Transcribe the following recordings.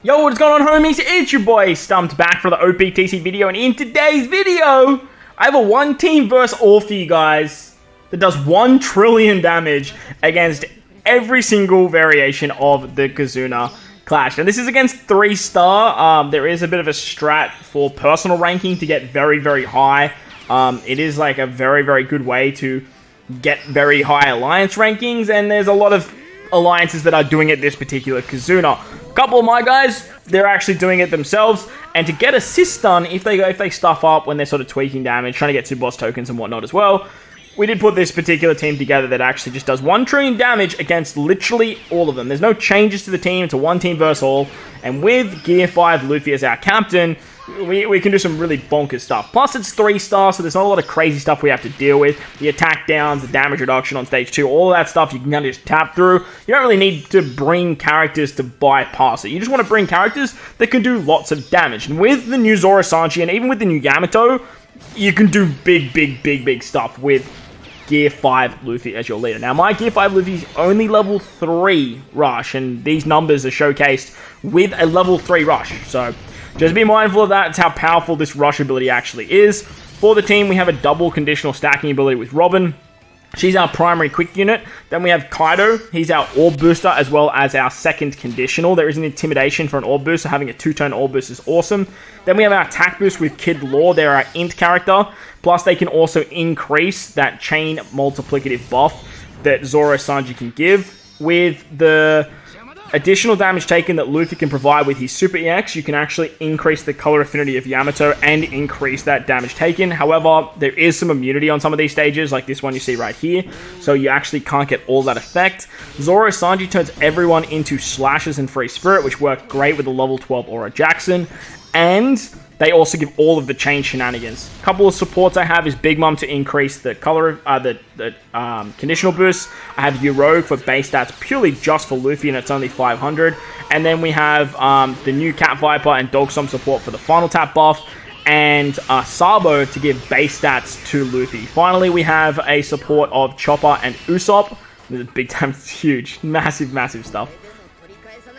Yo, what's going on, homies? It's your boy StumpD back for the OPTC video, and in today's video, I have a one team versus all for you guys that does 1 trillion damage against every single variation of the Kizuna Clash. And this is against 3-star. There is a bit of a strat for personal ranking to get very, very high. It is like a very, very good way to get very high alliance rankings, and there's a lot of alliances that are doing it this particular Kizuna. A couple of my guys, they're actually doing it themselves, and to get assists done, if they stuff up when they're sort of tweaking damage, trying to get 2 boss tokens and whatnot as well, we did put this particular team together that actually just does 1 trillion damage against literally all of them. There's no changes to the team. It's a one team versus all, and with Gear 5 Luffy as our captain, we can do some really bonkers stuff. Plus, it's 3-star, so there's not a lot of crazy stuff we have to deal with. The attack downs, the damage reduction on stage 2, all of that stuff you can kind of just tap through. You don't really need to bring characters to bypass it. You just want to bring characters that can do lots of damage. And with the new Zoro Sanji, and even with the new Yamato, you can do big stuff with Gear 5 Luffy as your leader. Now, my Gear 5 Luffy is only level 3 rush, and these numbers are showcased with a level 3 rush. So just be mindful of that. It's how powerful this rush ability actually is. For the team, we have a double conditional stacking ability with Robin. She's our primary quick unit. Then we have Kaido. He's our orb booster as well as our second conditional. There is an intimidation for an orb boost, so having a 2-turn orb boost is awesome. Then we have our attack boost with Kid Law. They're our int character. Plus, they can also increase that chain multiplicative buff that Zoro Sanji can give. With the additional damage taken that Luffy can provide with his Super EX, you can actually increase the color affinity of Yamato and increase that damage taken. However, there is some immunity on some of these stages, like this one you see right here, so you actually can't get all that effect. Zoro Sanji turns everyone into slashes and free spirit, which work great with the level 12 Aura Jackson, and they also give all of the chain shenanigans. A couple of supports I have is Big Mom to increase the color, conditional boost. I have Yorogue for base stats purely just for Luffy, and it's only 500. And then we have the new Cat Viper and Dog Stomp support for the final tap buff, and Sabo to give base stats to Luffy. Finally, we have a support of Chopper and Usopp. This is big time, it's huge, massive stuff.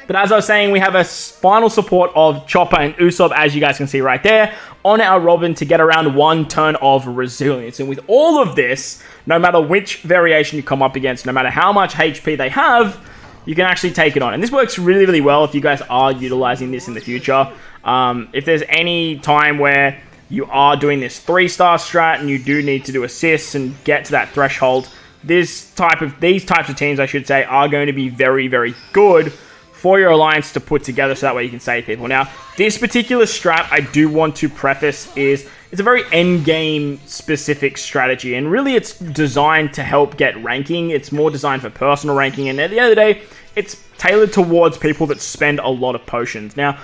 But as I was saying, we have a final support of Chopper and Usopp, as you guys can see right there, on our Robin to get around 1 turn of resilience. And with all of this, no matter which variation you come up against, no matter how much HP they have, you can actually take it on. And this works really well if you guys are utilizing this in the future. If there's any time where you are doing this 3-star strat and you do need to do assists and get to that threshold, these types of teams, I should say, are going to be very good for your alliance to put together, so that way you can save people. Now, this particular strat, I do want to preface, it's a very endgame specific strategy, and really it's designed to help get ranking. It's more designed for personal ranking, and at the end of the day, it's tailored towards people that spend a lot of potions. Now,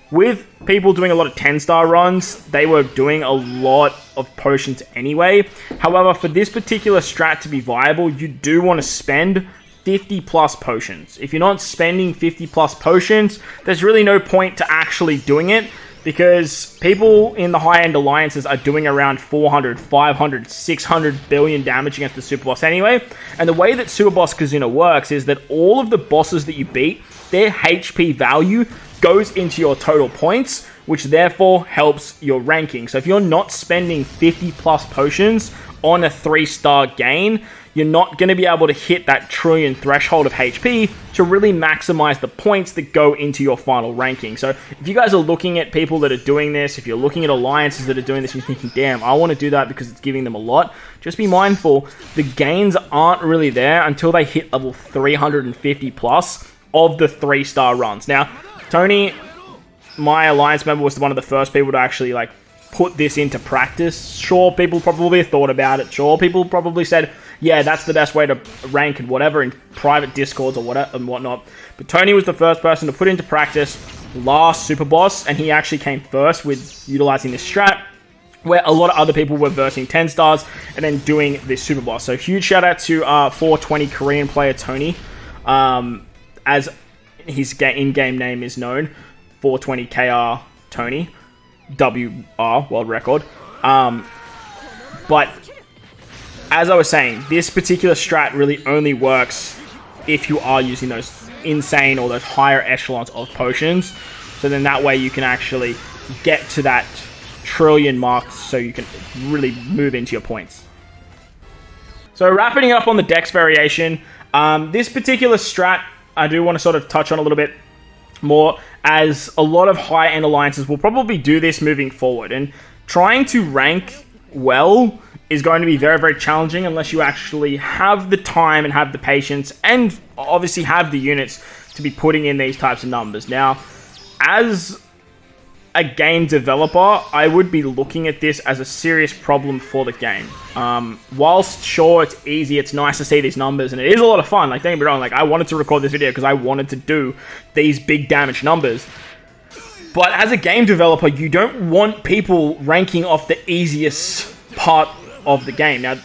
with people doing a lot of 10-star runs, they were doing a lot of potions anyway. However, for this particular strat to be viable, you do want to spend 50 plus potions. If you're not spending 50 plus potions, there's really no point to actually doing it, because people in the high-end alliances are doing around 400, 500, 600 billion damage against the super boss anyway. And the way that Super Boss Kizuna works is that all of the bosses that you beat, their HP value goes into your total points, which therefore helps your ranking. So if you're not spending 50 plus potions on a 3-star gain, you're not going to be able to hit that trillion threshold of HP to really maximize the points that go into your final ranking. So if you guys are looking at people that are doing this, if you're looking at alliances that are doing this and you're thinking, damn, I want to do that because it's giving them a lot, just be mindful, the gains aren't really there until they hit level 350 plus of the 3-star runs. Now, Tony, my alliance member, was one of the first people to actually put this into practice. Sure, people probably thought about it. Sure, people probably said, yeah, that's the best way to rank and whatever in private discords or whatever and whatnot. But Tony was the first person to put into practice last Super Boss, and he actually came first with utilizing this strat, where a lot of other people were versing 10 stars and then doing this Super Boss. So huge shout out to 420 Korean player Tony, as his in-game name is known, 420KR Tony, WR, world record. But as I was saying, this particular strat really only works if you are using those insane or those higher echelons of potions. So then that way you can actually get to that trillion marks so you can really move into your points. So wrapping it up on the dex variation, this particular strat I do want to sort of touch on a little bit more, as a lot of high-end alliances will probably do this moving forward, and trying to rank well is going to be very, very challenging unless you actually have the time and have the patience and obviously have the units to be putting in these types of numbers. Now, as a game developer, I would be looking at this as a serious problem for the game. Whilst, sure, it's easy, it's nice to see these numbers, and it is a lot of fun. Like, don't get me wrong, like, I wanted to record this video because I wanted to do these big damage numbers. But as a game developer, you don't want people ranking off the easiest part of the game. Now,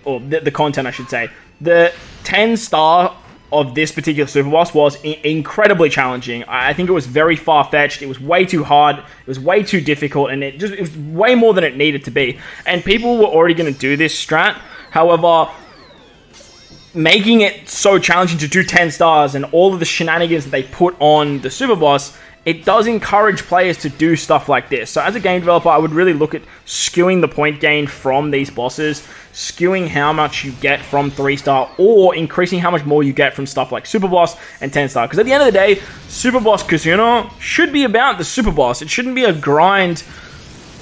or the content, I should say. The 10-star of this particular super boss was incredibly challenging. I think it was very far-fetched. It was way too hard. It was way too difficult, and it was way more than it needed to be. And people were already going to do this strat. However, making it so challenging to do 10 stars and all of the shenanigans that they put on the super boss, it does encourage players to do stuff like this. So as a game developer, I would really look at skewing the point gain from these bosses, skewing how much you get from 3-star, or increasing how much more you get from stuff like Super Boss and 10-star. Because at the end of the day, Super Boss Casino should be about the Super Boss. It shouldn't be a grind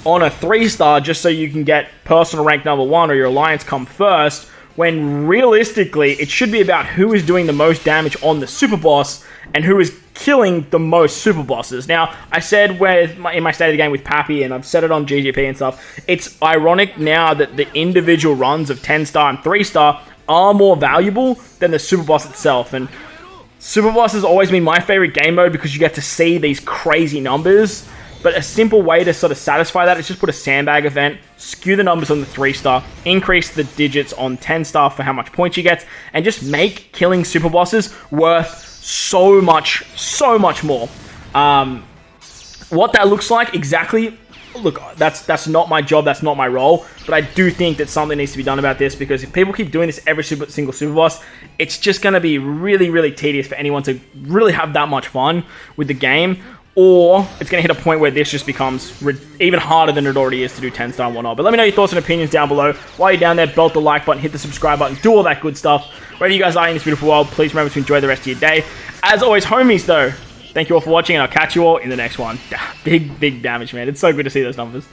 on a 3-star just so you can get personal rank number 1 or your alliance come first, when realistically, it should be about who is doing the most damage on the Super Boss and who is killing the most super bosses. Now, I said in my State of the Game with Papi, and I've said it on GGP and stuff, it's ironic now that the individual runs of 10-star and 3-star are more valuable than the super boss itself. And super boss has always been my favorite game mode because you get to see these crazy numbers. But a simple way to sort of satisfy that is just put a sandbag event, skew the numbers on the 3-star, increase the digits on 10-star for how much points you get, and just make killing super bosses worth so much more. What that looks like exactly, look, that's not my job, that's not my role, but I do think that something needs to be done about this, because if people keep doing this every single super boss, it's just going to be really, really tedious for anyone to really have that much fun with the game. Or it's going to hit a point where this just becomes even harder than it already is to do 10-star and whatnot. But let me know your thoughts and opinions down below. While you're down there, belt the like button, hit the subscribe button, do all that good stuff. Wherever you guys are in this beautiful world, please remember to enjoy the rest of your day. As always, homies, though, thank you all for watching, and I'll catch you all in the next one. Big damage, man. It's so good to see those numbers.